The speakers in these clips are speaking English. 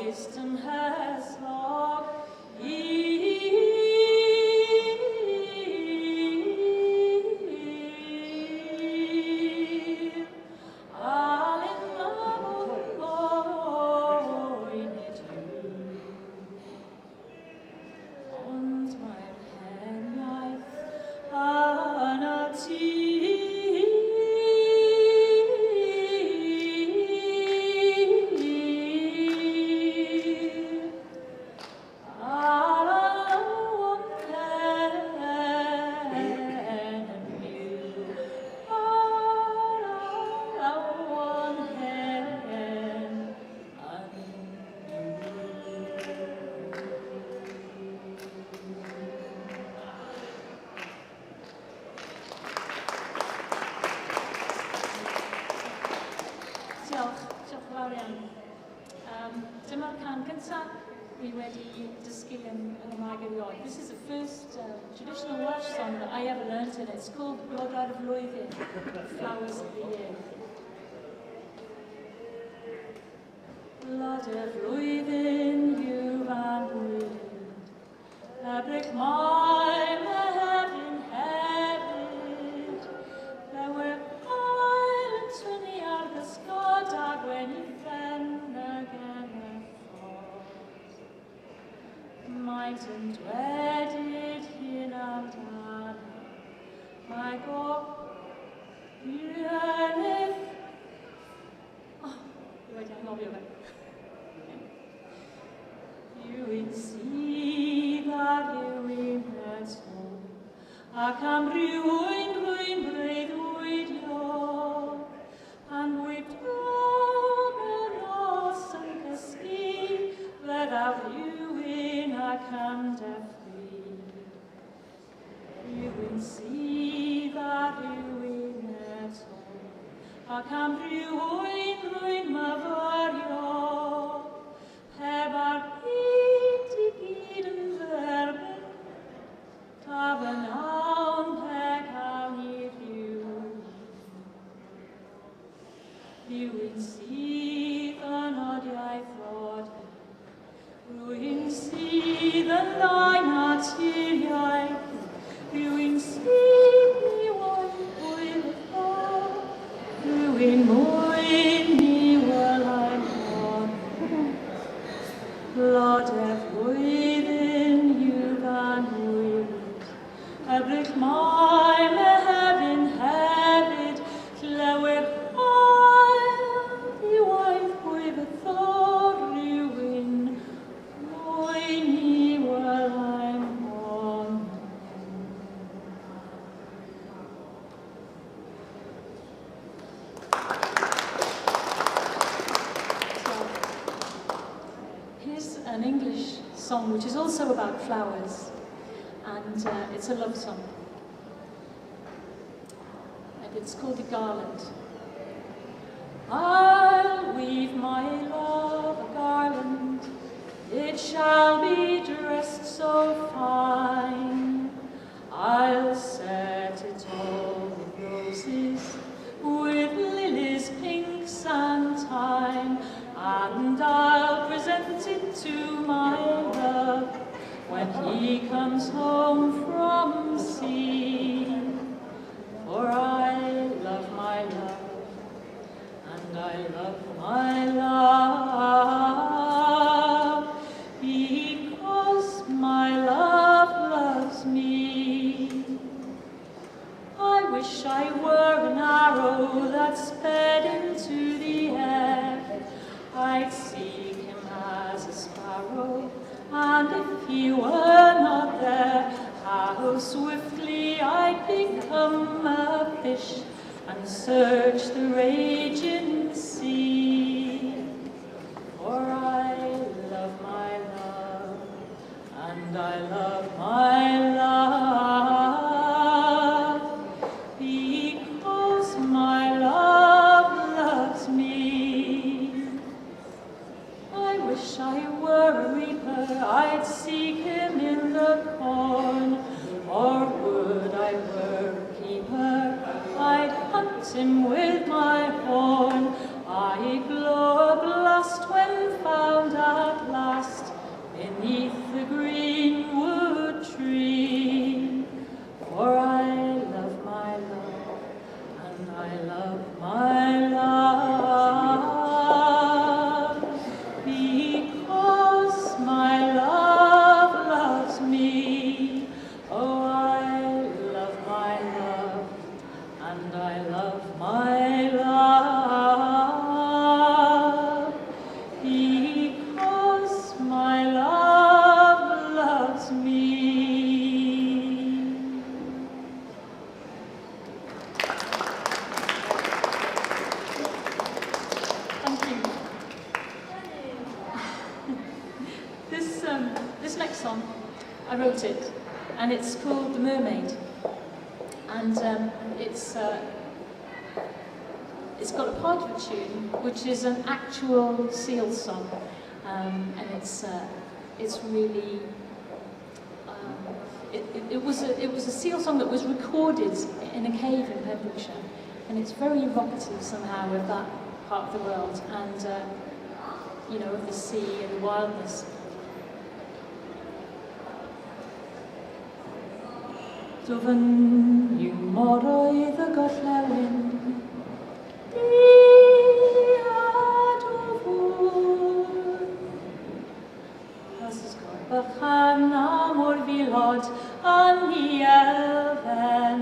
wisdom has log Dyma'r can gyntaf wi wedi dysgu yn Gymraeg erioed. This is the first traditional Welsh song that I ever learnt, and it's called Blodau'r Flwyddyn, Flowers of the Year. Blodau'r Flwyddyn yw fan hwylyd, ebrych mai Mehefin hefyd, lewer ail yn tynnu ar gysgod a gwen I ffen again. Maent yn dwedid hyn amdano, mae goberydd... wedi anghofio fe. Rhywun sydd ar rhywun eto, ac am rhywun breuddwydio, pan wyt yr os yn cysgu, fyddaw rhywun ac am deffri. Rhywun sydd ar rhywun eto, ac am rhywun myfyrio, heb ar hyd I gyd yn dderbyn, ta fy nawn peg am I rhywun. Rhywun sydd yn odiaeth ddodi, rhywun sydd yn ddau naturiaeth, rhywun sydd I waith hwyl y ffordd, rhywun mwyn I welau'n hon. Blodau'r flwyddyn yw fan hwylyd, ebrych mai Mehefin hefyd, llawer ail I waith hwyl y ffordd, rhywun mwyn I welau'n hon. Here's an English song which is also about flowers, and it's a love song. And it's called The Garland. I'll weave my love a garland, it shall be dressed so fine. I'll set it all with roses, with lilies, pinks and thyme, and I'll present it to my love when he comes home from sea. For I love my love, and I love my love, because my love loves me. I wish I were an arrow that sped into the air. I'd seek him as a sparrow, and if he were not there, how swiftly I'd become a fish and search the raging sea. For I love my love, and I love my love, because my love loves me. I wish I were a reaper, I'd seek him in the corn, or would I were a keeper, I'd hunt him with my horn. I'd blow a blast when found at and I love my love, because my love loves me. Thank you. This next song, I wrote it, and it's called The Mermaid. And it's got a part of a tune which is an actual seal song, and it's really it was a seal song that was recorded in a cave in Pembrokeshire, and it's very evocative somehow of that part of the world, and you know, of the sea and the wildness. Dyfyn yw moroedd y gorllewin, diad o fwr. Ysgol bychan am o'r filod yn hi elfen.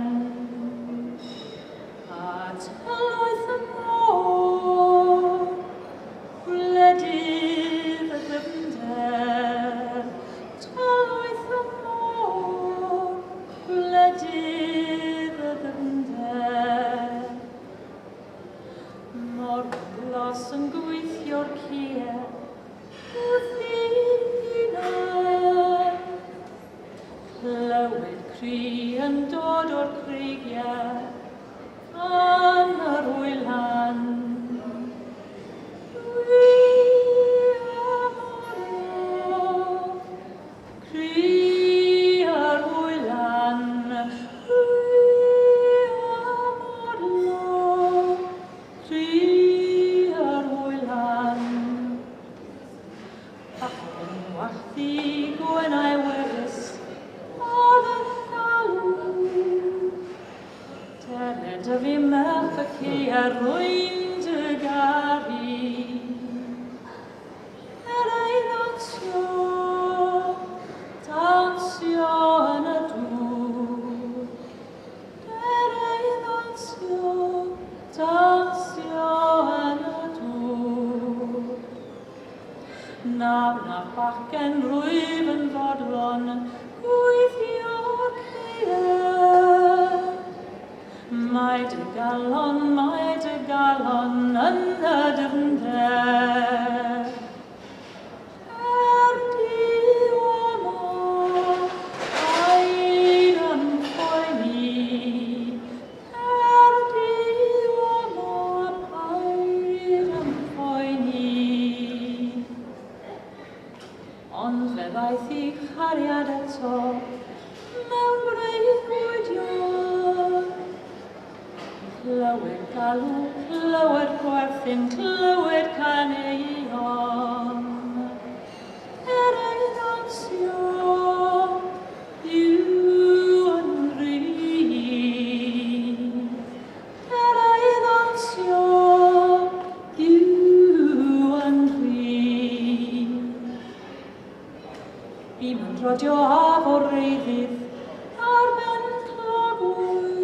A tyloedd y môr, gwledydd y glyfnder. Tyloedd y môr, gwledydd y glyfnder. Mor glas yn gweithio'r cier, wrth i hunan. Clywed cri yn dod o'r creigiau, yn yr wylan. Cri am oro, cri ar wylan. Cri am oro, cri ar wylan. Ac yn wachtu gwenau wyrus, oedd yn galw. Tered y fi merch y ci ar rwy'n dy garu. Ei dansio yn y dŵr. Ei dansio yn y dŵr. Nawr na bachgen Rhif yn fodlon, gweithio'r ceir. Mae dy galon yn y dyfnder. Diw amor, paid yn poeni. Diw amor, paid yn poeni. Ond fe ddaeth I chariad eto, mewn breuddwydion. Clywed galw, clywed gwerthin, clywed caneuon. Ei dansio, yw yn Rhif. Ei dansio, yw yn Rhif. Bym yn rodio af o'r reiddydd ar ben clagwyn.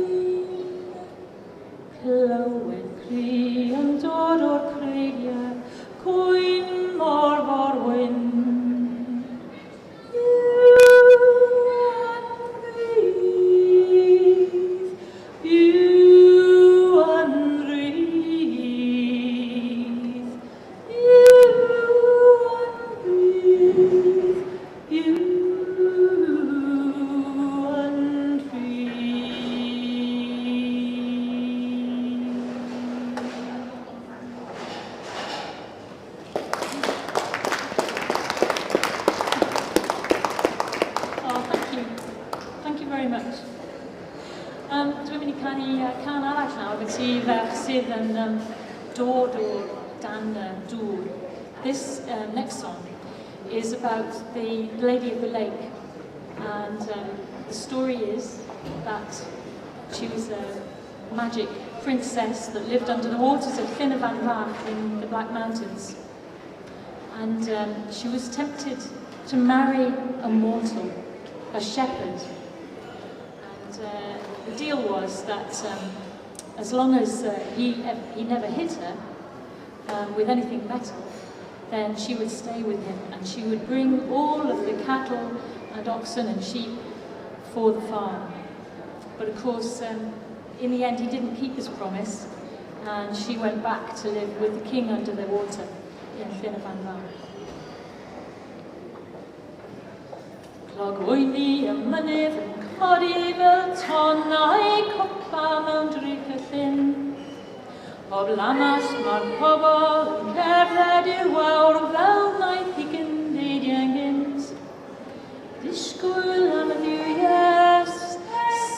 Clywed cri yn dod o'r creigiau, cwyn mor forwyn. Yw yn Rhif, yw yn Rhif. Yw yn Rhif, yw yn Dwi'n mynd I canu can arall nawr, beth ferch sydd yn dod o'r dan dŵr. This next song is about the Lady of the Lake, and the story is that she was a magic princess that lived under the waters of Ffôn in the Black Mountains, and she was tempted to marry a mortal, a shepherd. The deal was that as long as he never hit her with anything metal, then she would stay with him, and she would bring all of the cattle and oxen and sheep for the farm. But of course, in the end, he didn't keep his promise, and she went back to live with the king under the water in Canolfan. Clogwyni y mynydd yn codi fel tonnau copa mewn Rhif. O blamas mae'r pobl yn cerdded i'r wawr fel naeth I gyndeid ienghynt. Disgwyl am y ddiwyes,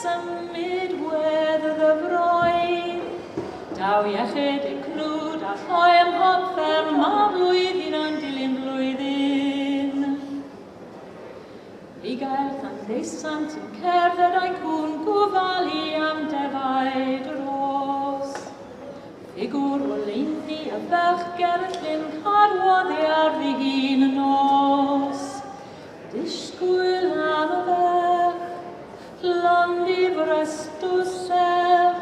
symud weddodd y froedd. Daw iechyd y cnwd a lloi ym mhob fferm a blwyddyn yn dilyn blwyddyn. I gael llanddeisant yn cerdded a'i cwn gofalu am defaid yr os. Ffigwr o leini a bechger y llyn cadwodd ar ddihun yn os. Disgwyl am y fech, londi fyrest o sef.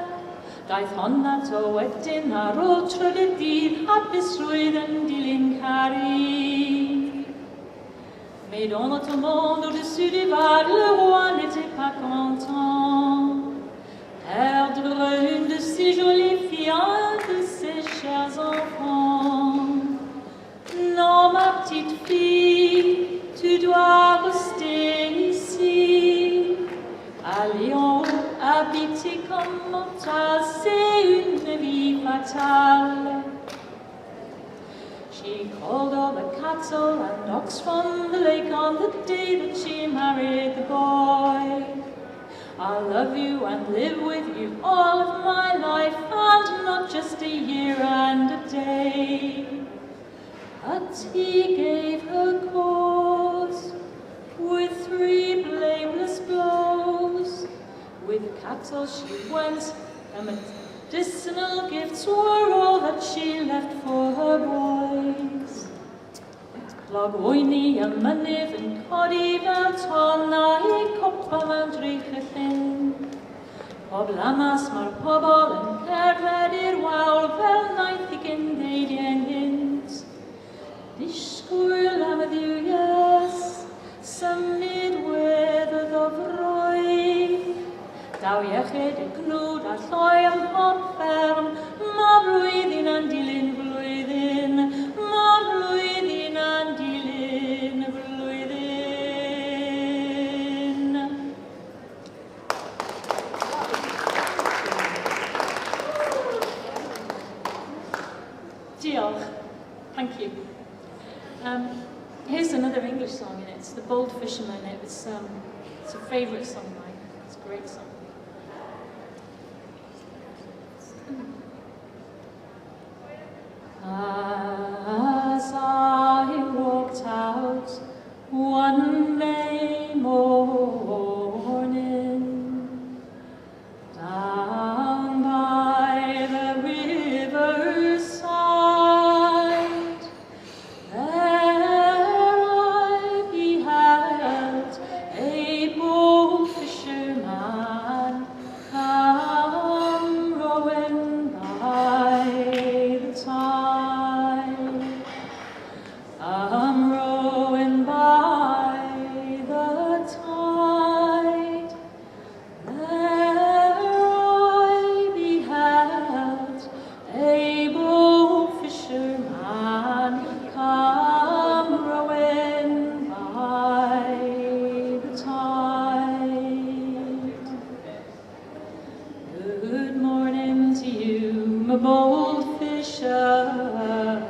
Daeth honna to wedyn ar ôl trydydd dydd hapusrwydd yn dilyn caru. Mais dans notre monde au-dessus du vague, le roi n'était pas content. Perdre une de ses jolies filles, un de ses chers enfants. Non, ma petite fille, tu dois rester ici. Aller en haut, habiter comme mortal, c'est une vie fatale. She called all the cattle and ox from the lake on the day that she married the boy. I'll love you and live with you all of my life, and not just a year and a day. But he gave her cause with 3 blameless blows. With cattle she went, and medicinal gifts were all that she left for her boys. Clogwyni y mynydd yn codi fel tonnau copa mewn Rhif. O blamas mae'r pobl yn cerdded i'r wawr fel naeth I gyndeid ienghynt. Disgwyl am y ddiwyes, symud weddodd o froedd. Daw iechyd y cnwd a lloi ym mhob fferm, ma blwyddyn yn dilyn blwyddyn, ma blwyddyn yn dilyn blwyddyn. Diolch. Thank you. Here's another English song, and it's The Bold Fisherman. It's a favourite song of mine. It's a great song. As I walked out one May morning, down by the river's side, there I beheld a bold fisherman come rowing by the tide. Come rowing by the tide. There I beheld a bold fisherman come rowing by the tide. Good morning to you, my bold fisherman.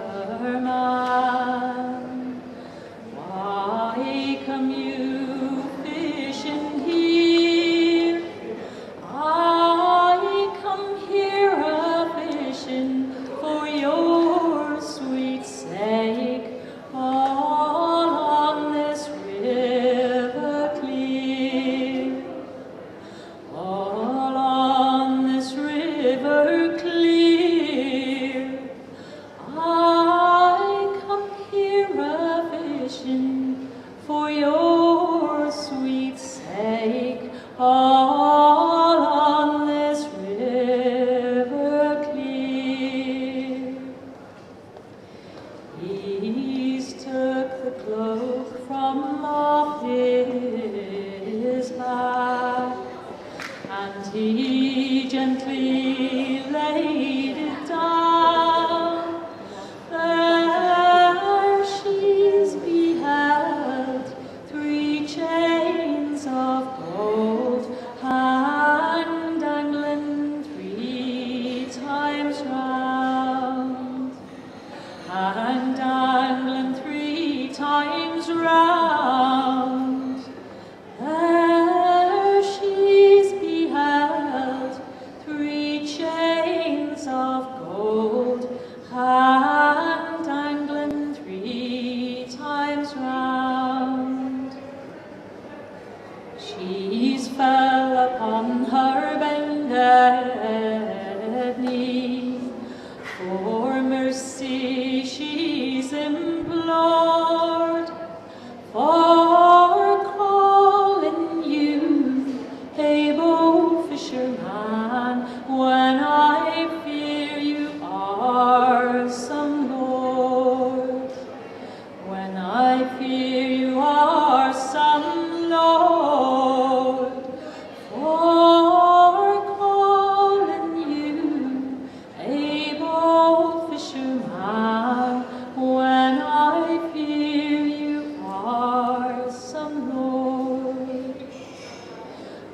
Why come you fishing here? I come here a-fishing for your sweet sake, all on this river clear. All on this river clear. of gold, and dangling 3 times round. She's fell upon her bended knee, for mercy she's implored, for calling you, able fisherman, when I fear you are some lord, when I fear you are some lord, for calling you, able fisherman, when I fear you are some lord.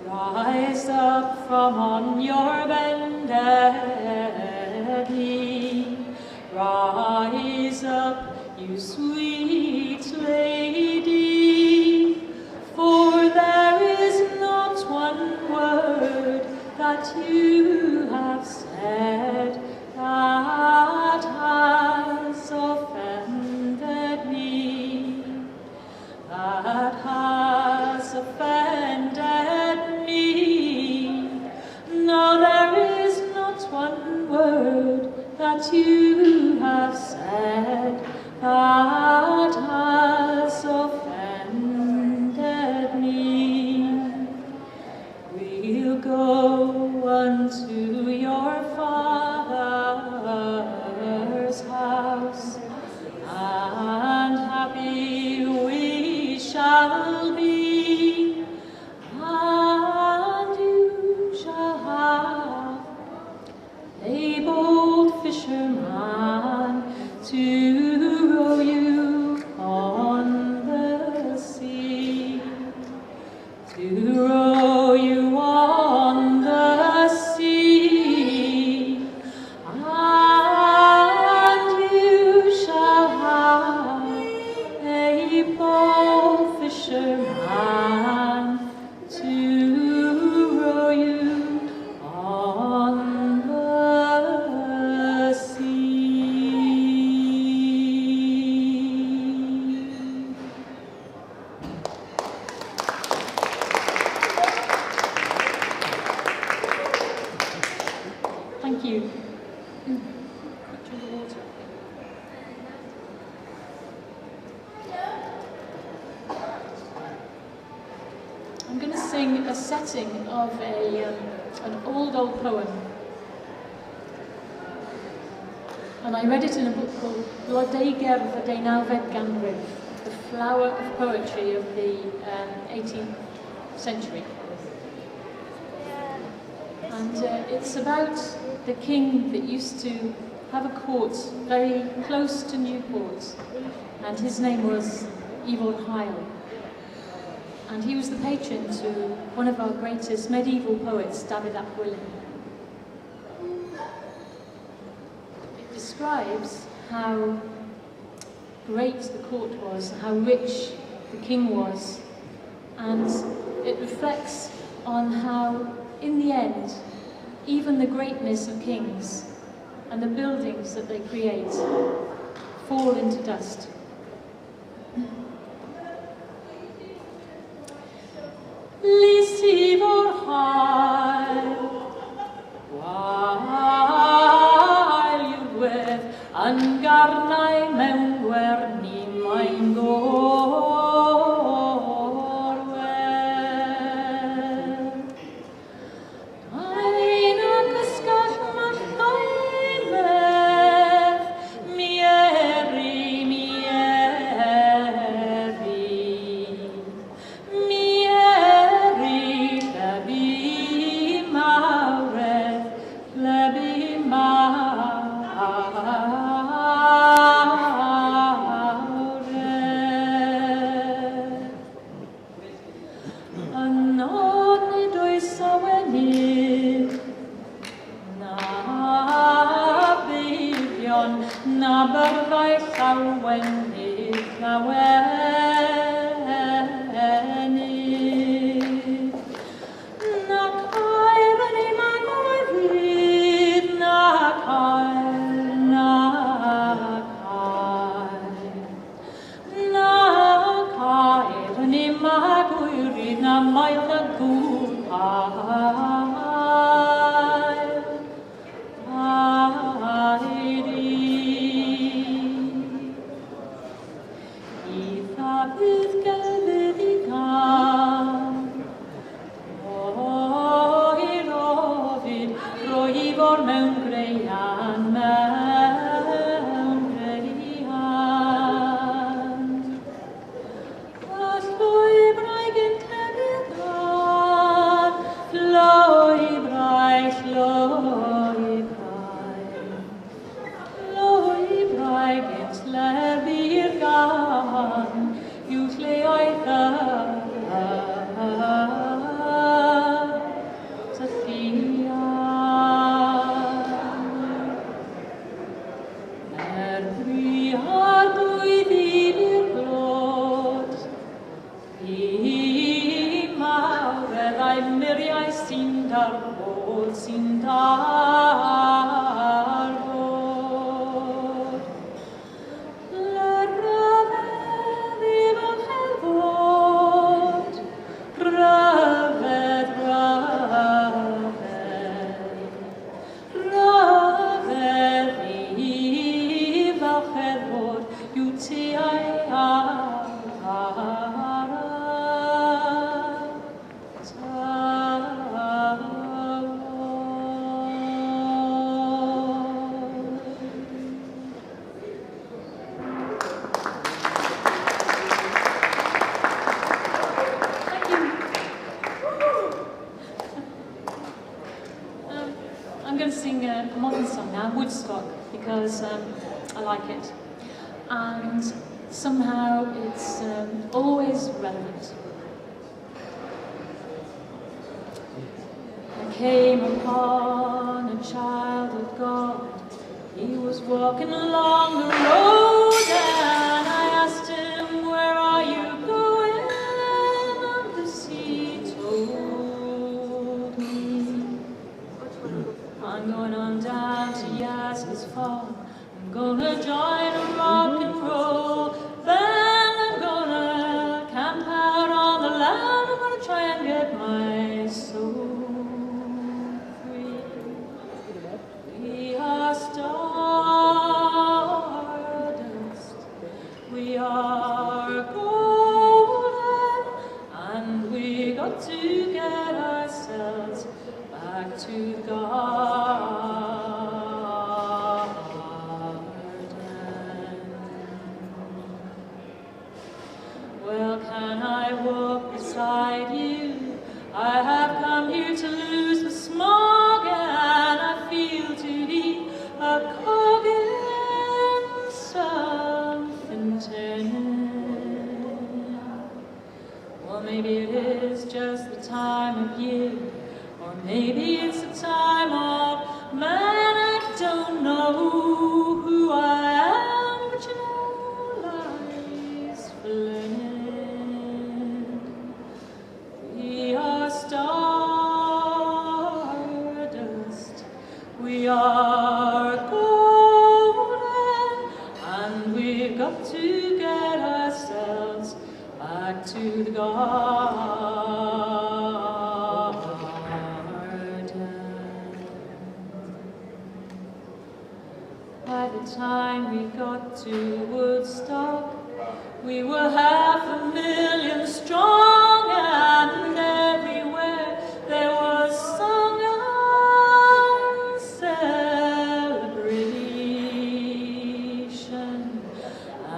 Rise up from on your bended knee, rise up, you sweet lady, for there is not one word that you have said that has offended me, that has offended me. No, there is not one word that you have said that has offended me. We'll go unto your Father's house, and happy we shall be, and you shall have a bold fisherman to row you on the sea, to row you on the sea, and you shall have a bold fisherman to row you on the sea. Thank you. I'm going to sing a setting of an old poem. And I read it in a book called Blodeuger fy Deunawfed Ganrif, the flower of poetry of the 18th century. And it's about the king that used to have a court very close to Newport, and his name was Ffôn. And he was the patron to one of our greatest medieval poets, David ap Gwilym. It describes how great the court was, how rich the king was, and it reflects on how, in the end, even the greatness of kings and the buildings that they create fall into dust. Lisi vor hael, while you with angarnau mewn gwerni mae'n gorwel. Ein ac ysgall mae'r llwymedd, mieri, na byrddau llawenydd llawenydd. Na cair yn ei magwyrydd, na cair a modern song now, Woodstock, because I like it. And somehow it's always relevant. I came upon a child of God. He was walking along the road, and I asked him, "Where are you going?" And the sea told me, "I'm going on down to Yasser's farm. I'm gonna join a rock and roll band. I'm gonna camp out on the land. I'm gonna try and get my soul free. We are stardust. We are golden, and we got to get ourselves back to the garden. Well, can I walk beside you? I have come here to lose the smog, and I feel to be a cog in something turning. Well, maybe it is just the time of year, or maybe it's the time of man. I don't know who I am, but you know, life's for learning. We are stardust. We are golden, and we've got to get ourselves back to the garden. By the time we got to Woodstock, we were 500,000 strong, and everywhere there was song and celebration.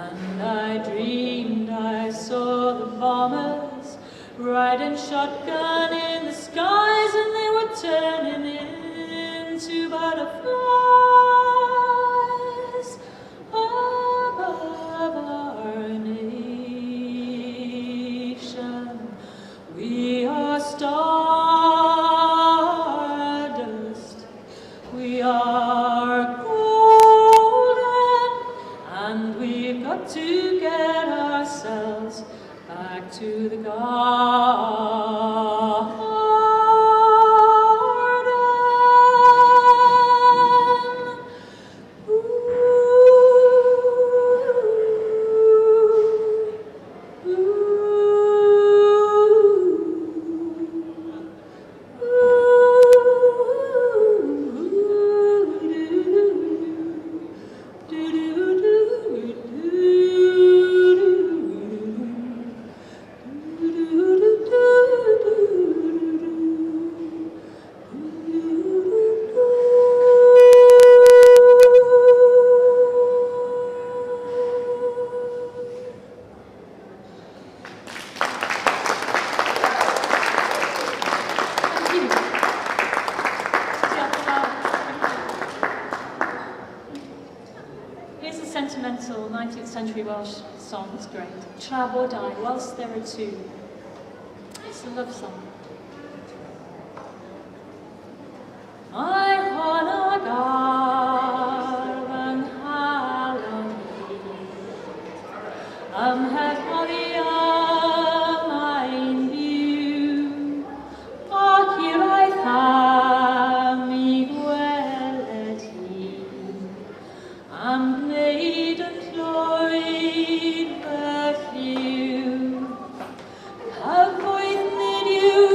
And I dreamed I saw the bombers riding shotgun in the skies, and they were turning into butterflies above our nation. We are stardust. We are golden, and we've got to get ourselves back to the garden. Here's a sentimental 19th century Welsh song, it's great. Tra Bod I, Whilst There Are Two. It's a love song. I honna garf yn halon ymhell oddi mae'n byw, ac i'r aeth am I gweled hi, am gwneud yn clwyd fy lliw. Cyfoeth nid yw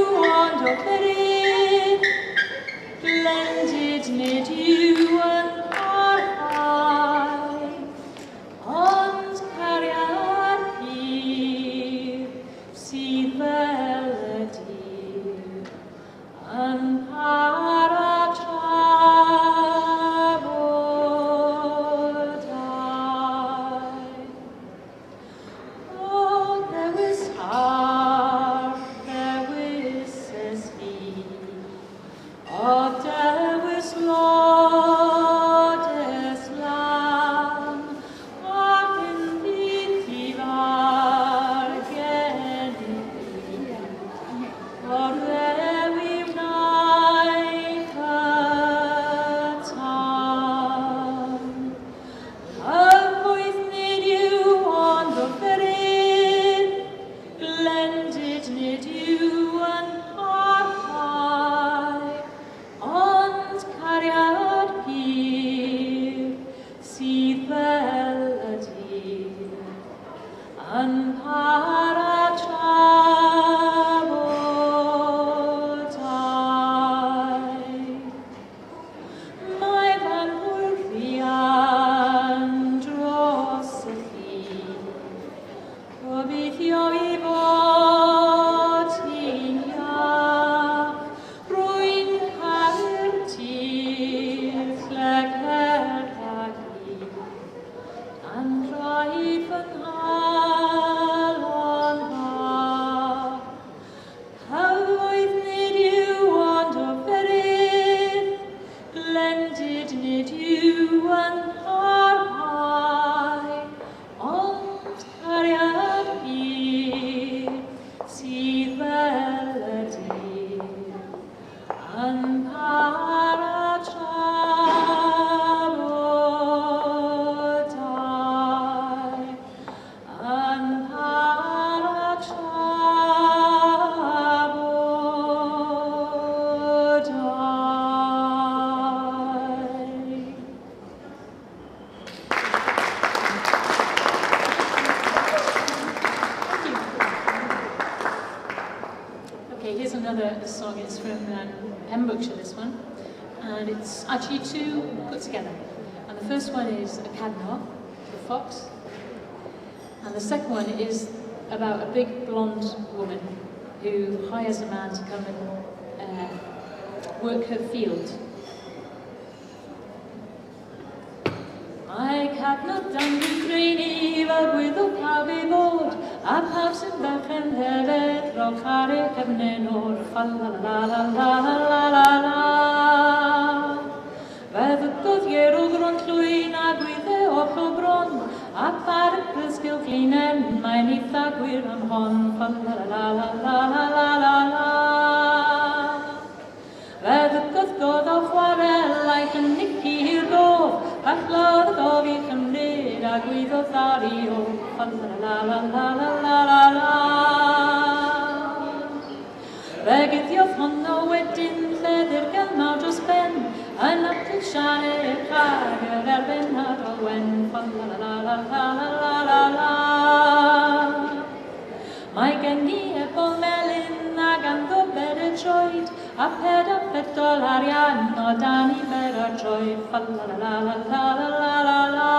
nid yw yn parhau, ond cariad hir sydd fel y dydd yn para trafodau, yn para trafodau. Okay, here's another song. It's from Pembrokeshire, this one. And it's actually two put together. And the first one is a cadno, the fox. And the second one is about a big blonde woman who hires a man to come and work her field. Mae cadnod dan ni'n greini fel gwyddw pawb ei fod, a pawb sy'n bach yn hefyd, roch ar ei cefnyn o'r fa-la-la-la-la-la-la-la-la. Fe ddyggodd ierw gron llwyn a gwyddau oll o bron, a par y cysgil glinen, mae'n eitha gwir am hon, fa-la-la-la-la-la-la-la-la. Fe ddyggodd god o chwarel a'i chynnigu i'r gof, Allor gof i chymryd a gwyddodd ddari o fa-la-la-la-la-la-la-la. Fe guddiodd honno wedyn lledr gylmaw dros ben, yn atil sianau eich chag yr erbyn ar o wen, fa-la-la-la-la-la-la-la. Mae gen i ebol melyn a ganddo bed y troed, a pedol arian o dan i bed o'r troed, fa-la-la-la-la-la-la-la-la.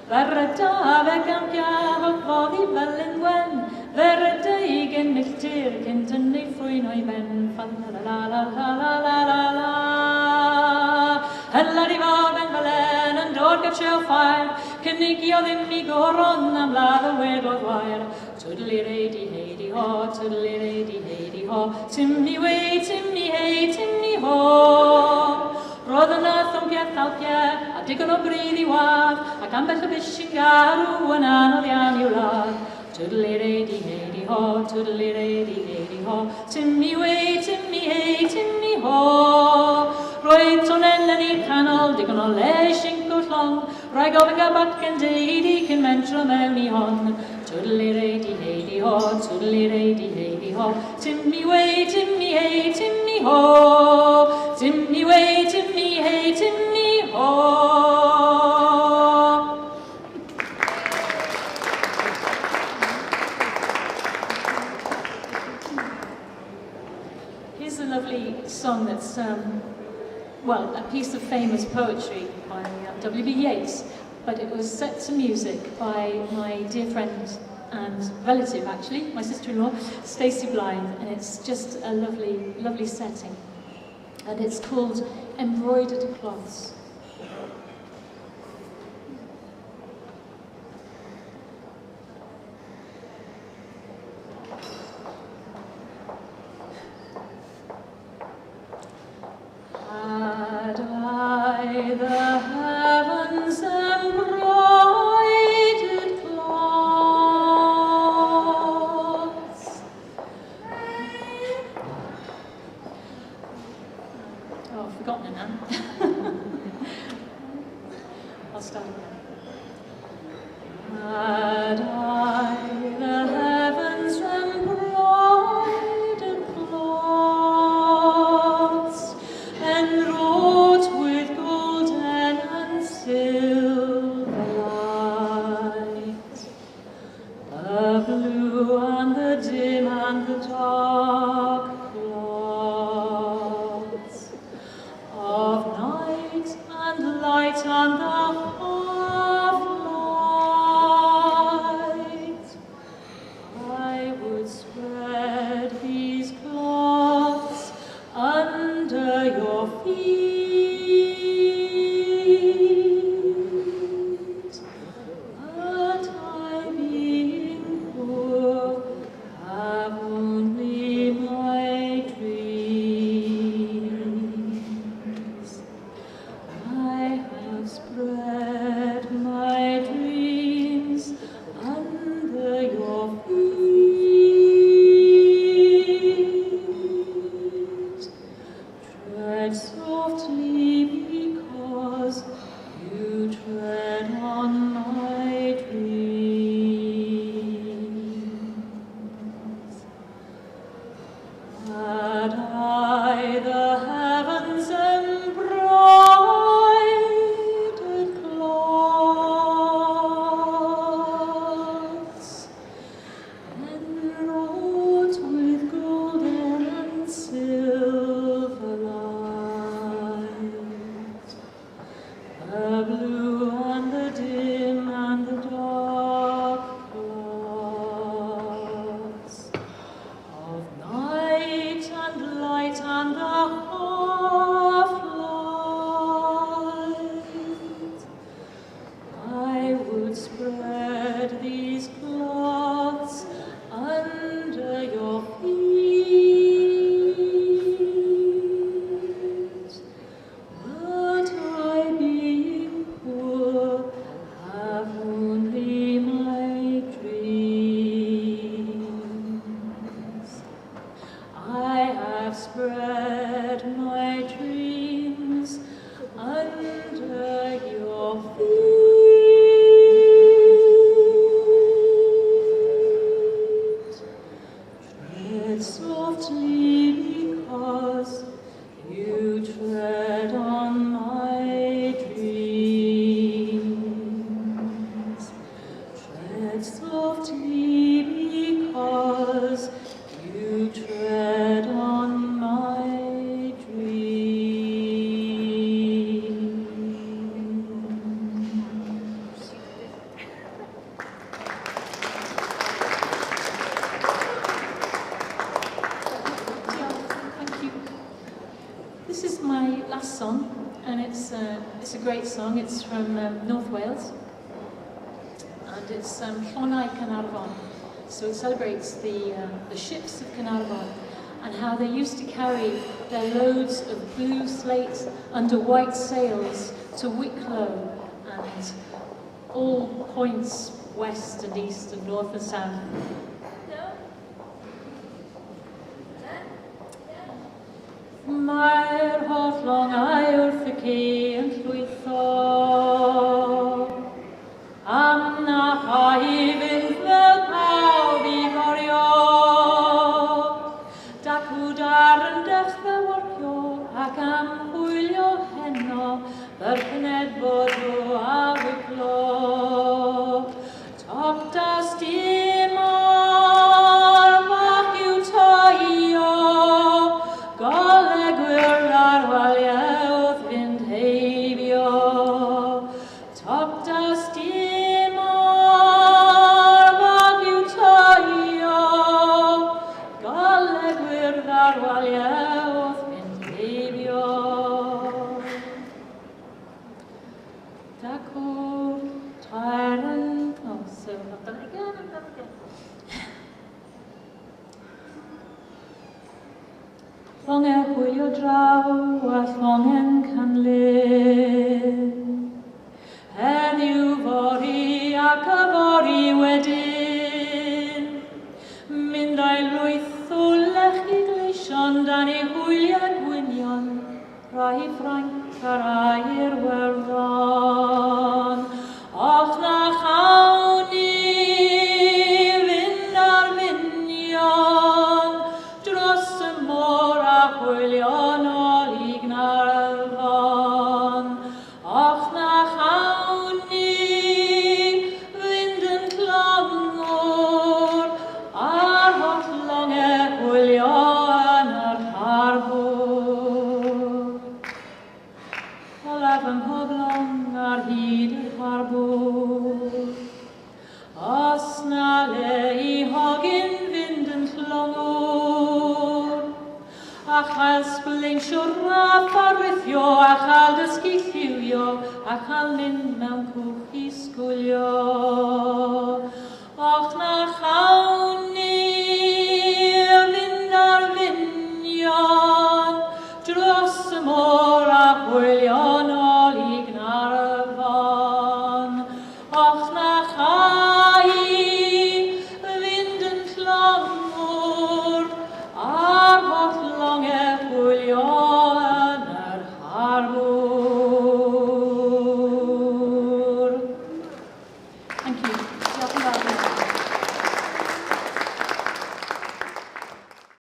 Fe ryda a fe gampia o foddi fel yn wen, fe ryda i gen milltir cynt yn ei ffrwyn o'i ben, fa-la-la-la-la-la-la-la-la. Hyla di fod ben felen yn dod gartref ffair, cynnig o ddim i goron am ladd o wedodd wair. Toodly-rady-hey-di-ho, toodly-rady-hey-di-ho, timmy-way, timmy-hey, timmy-ho. Roedd yn athon piath-alpia, a digon o bryd i wadd, ac ambell o bishyn garw yn anodd iawn i'w ladd. Toodly-rady-hey-di-ho, toodly-rady-hey-di-ho, timmy-way, timmy-hey, timmy-ho. Roedd tonen yn i'r canol, digon o leis yn gwrlong, rhaid gofyn gael bacen deidi cyn mentro mewn i hon. Toodly-rady-hey-di-ho, toodly-rady-hey-di-ho, timmy-way, timmy-hey, timmy-ho. Timmy-way, timmy-hey, timmy-ho. Here's a lovely song that's, well, a piece of famous poetry by W.B. Yeats, but it was set to music by my dear friend and relative, actually, my sister-in-law, Stacey Blythe, and it's just a lovely, lovely setting. And it's called Embroidered Cloths. Had I the heavens embroidered cloths? Oh, I've forgotten it now. I'll start again. Had I the heavens embroidered cloths, enwrought with golden and silver light, the blue and the dim and the dark clouds of night and light and the half light, I would spread these cloths under your feet, but I, being poor, have only my dreams. it's a great song. It's from North Wales, and it's Ffôn Canolfan. So it celebrates the ships of Canolfan and how they used to carry their loads of blue slate under white sails to Wicklow and all points west and east and north and south. Mae'r holl long ai wrth y ci yn llwytho am na chai fynd fel pawb I forio dacwd ar yn dechrau worcio ac am hwylio heno berchned bodro a wyglo top das dim o'r fach yw toio golegwyr ar waliawdd fynd heibio top das dim o'r fach yw toio golegwyr ar waliawdd fynd heibio dacwr tair yn so I've done it again, I've done it again. Long hwylio draw a llongen canlyn heddiw fori ac y fori wedyn mynd a'i lwyth o lechi gleision dan ei hwylio gwynion rai Ffrainc a rai Iwerddon och na chawn ni fynd ar fynion dros y môr a chwilio nôl I Gnarfon och na chawn ni fynd yn llongwr ar holl longe chwilio yn yr harbwr olaf ym mhob long ar hyd y harbwr os na le I hogyn fynd yn llongwr a chael sbleensio raff a rithio a chael dysgu lliwio a chael mynd mewn cwch I sgwlio